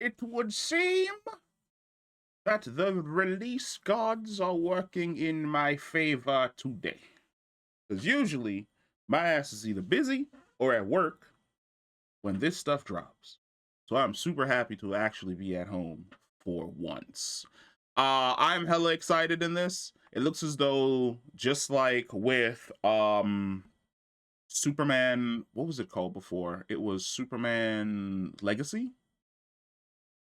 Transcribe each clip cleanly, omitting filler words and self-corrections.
It would seem that the release gods are working in my favor today. Because usually my ass is either busy or at work when this stuff drops. So I'm super happy to actually be at home for once. I'm hella excited in this. It looks as though, just like with Superman, what was it called before? It was Superman Legacy.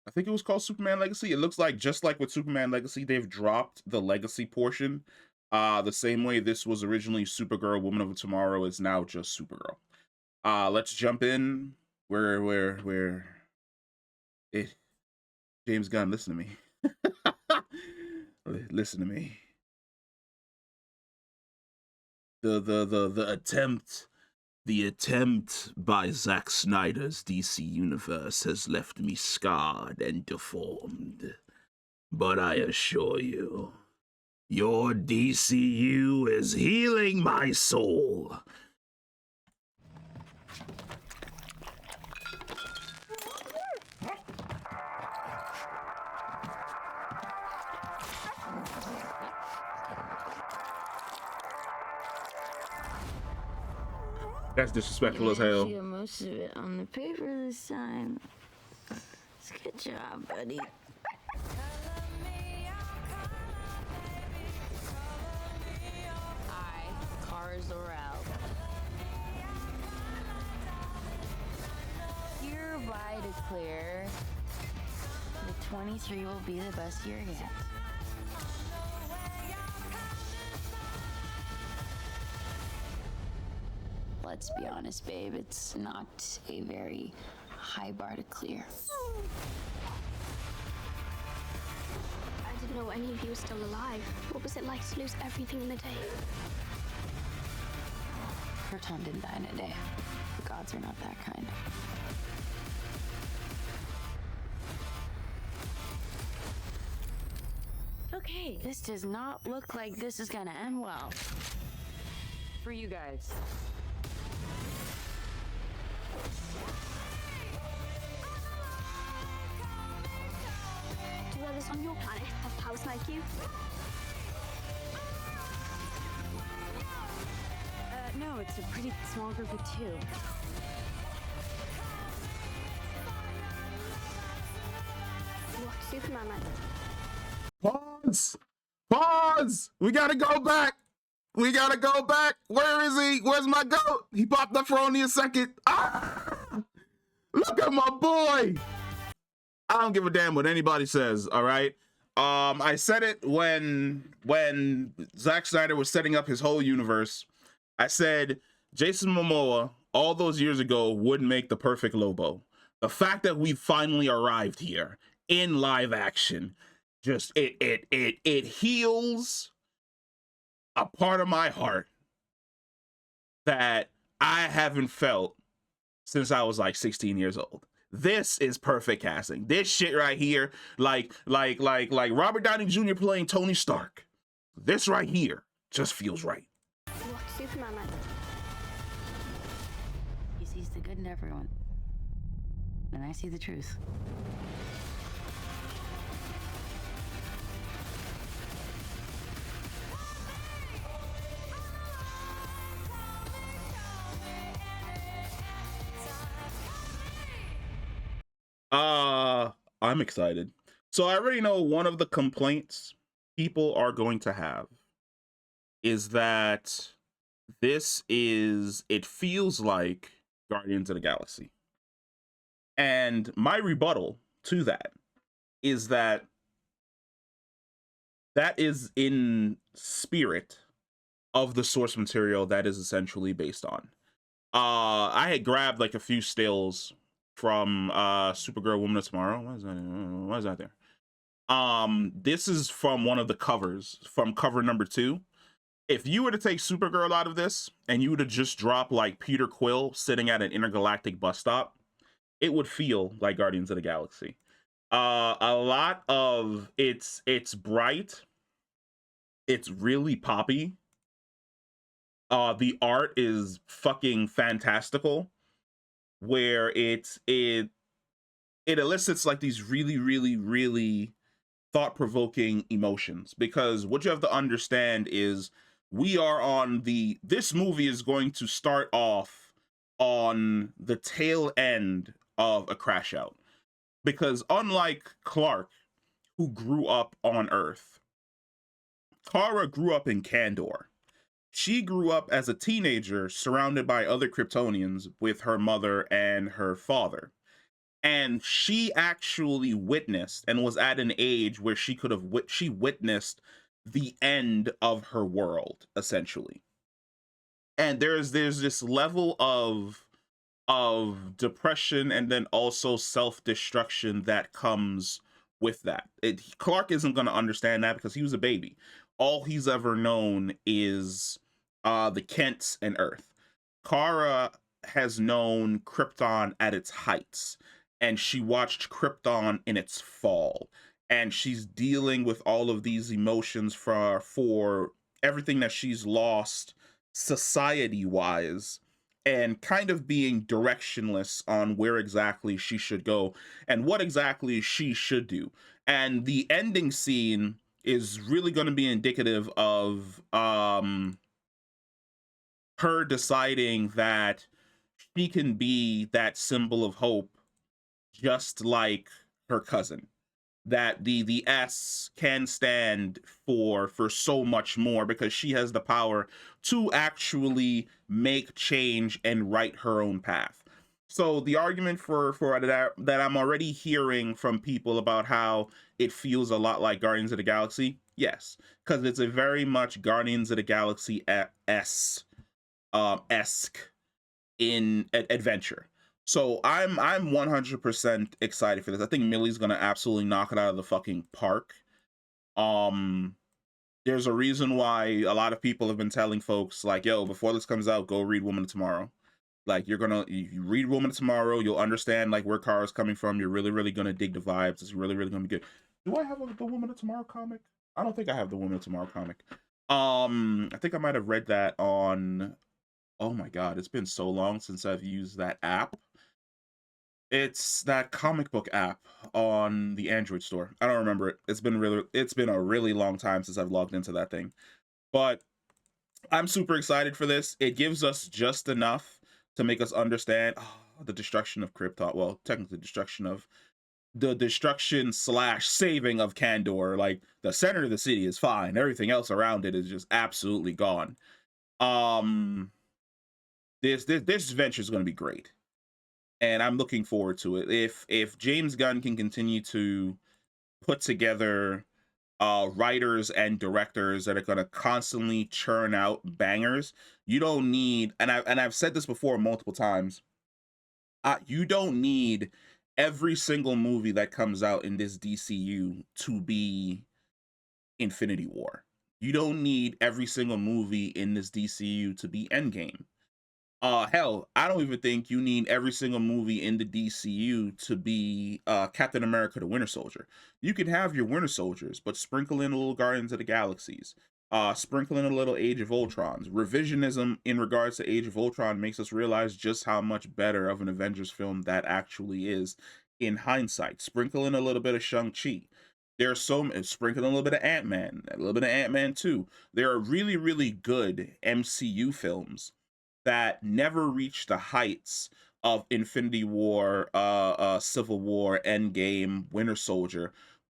I think it was called Superman Legacy. It looks like, just like with Superman Legacy, they've dropped the legacy portion. The same way this was originally Supergirl, Woman of Tomorrow is now just Supergirl. Let's jump in. Where it James Gunn, listen to me. Listen to me. The attempt by Zack Snyder's DC Universe has left me scarred and deformed. But I assure you, your DCU is healing my soul. That's disrespectful as hell. You got most of it on the paper this time. It's a good job, buddy. Hi, Kara Zor-El. Hereby declare that 23 will be the best year yet. Let's be honest, babe, it's not a very high bar to clear. I didn't know any of you were still alive. What was it like to lose everything in a day? Proton didn't die in a day. The gods are not that kind. Okay, this does not look like this is gonna end well. For you guys. Do others on your planet have powers like you? No, it's a pretty small group of two. What Superman meant? Pause. We gotta go back. Where is he? Where's my goat? He popped up for only a second. Look at my boy. I don't give a damn what anybody says, all right? I said it when Zack Snyder was setting up his whole universe. I said Jason Momoa all those years ago would make the perfect Lobo. The fact that we finally arrived here in live action, just it heals a part of my heart that I haven't felt since I was like 16 years old. This is perfect casting. This shit right here, like Robert Downey Jr. playing Tony Stark. This right here just feels right. What Superman meant? He sees the good in everyone. And I see the truth. I'm excited. So I already know one of the complaints people are going to have is that it feels like Guardians of the Galaxy. And my rebuttal to that is that is in spirit of the source material that is essentially based on. I had grabbed like a few stills from Supergirl, Woman of Tomorrow. Why is that there? This is from one of the covers, from cover number 2. If you were to take Supergirl out of this and you were to just drop like Peter Quill sitting at an intergalactic bus stop, it would feel like Guardians of the Galaxy. A lot of it's bright, it's really poppy. The art is fucking fantastical, where it it elicits like these really, really, really thought-provoking emotions, because what you have to understand is we are on the this movie is going to start off on the tail end of a crash out, because unlike Clark, who grew up on Earth, Kara grew up in Kandor. She grew up as a teenager surrounded by other Kryptonians with her mother and her father. And she actually witnessed and was at an age where she could have she witnessed the end of her world, essentially. And there's this level of depression and then also self-destruction that comes with that. Clark isn't going to understand that because he was a baby. All he's ever known is the Kents and Earth. Kara has known Krypton at its heights, and she watched Krypton in its fall, and she's dealing with all of these emotions for everything that she's lost society wise, and kind of being directionless on where exactly she should go and what exactly she should do. And the ending scene is really going to be indicative of her deciding that she can be that symbol of hope, just like her cousin. That the S can stand for so much more, because she has the power to actually make change and write her own path. So the argument for that I'm already hearing from people about how it feels a lot like Guardians of the Galaxy, yes, because it's a very much Guardians of the Galaxy esque in adventure. So I'm 100% excited for this. I think Millie's gonna absolutely knock it out of the fucking park. Um, there's a reason why a lot of people have been telling folks like, "Yo, before this comes out, go read Woman of Tomorrow." Like you read Woman of Tomorrow, you'll understand like where Kara's coming from. You're really, really gonna dig the vibes. It's really, really gonna be good. Do I have the Woman of Tomorrow comic? I don't think I have the Woman of Tomorrow comic. I think I might have read that on. Oh my god, it's been so long since I've used that app. It's that comic book app on the Android store. I don't remember it. It's been a really long time since I've logged into that thing. But I'm super excited for this. It gives us just enough to make us understand the destruction of Krypton. Well, technically the destruction slash saving of Kandor. Like the center of the city is fine. Everything else around it is just absolutely gone. This adventure is going to be great, and I'm looking forward to it. If James Gunn can continue to put together writers and directors that are going to constantly churn out bangers, you don't need, and I've said this before multiple times, you don't need every single movie that comes out in this DCU to be Infinity War. You don't need every single movie in this DCU to be Endgame. Hell, I don't even think you need every single movie in the DCU to be Captain America: The Winter Soldier. You can have your Winter Soldiers, but sprinkle in a little Guardians of the Galaxies. Sprinkle in a little Age of Ultrons. Revisionism in regards to Age of Ultron makes us realize just how much better of an Avengers film that actually is in hindsight. Sprinkle in a little bit of Shang-Chi. There's sprinkle in a little bit of Ant-Man, a little bit of Ant-Man 2. There are really, really good MCU films that never reached the heights of Infinity War, Civil War, Endgame, Winter Soldier,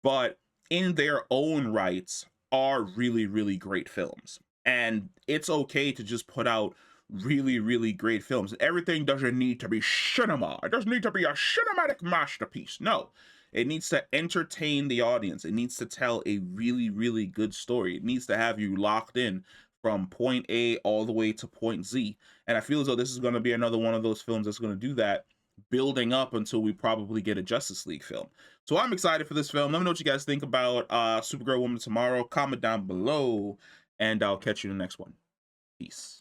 but in their own rights are really, really great films. And it's okay to just put out really, really great films. Everything doesn't need to be cinema. It doesn't need to be a cinematic masterpiece. No, it needs to entertain the audience. It needs to tell a really, really good story. It needs to have you locked in from point A all the way to point Z. And I feel as though this is going to be another one of those films that's going to do that, building up until we probably get a Justice League film. So I'm excited for this film. Let me know what you guys think about Supergirl Woman of Tomorrow. Comment down below, and I'll catch you in the next one. Peace.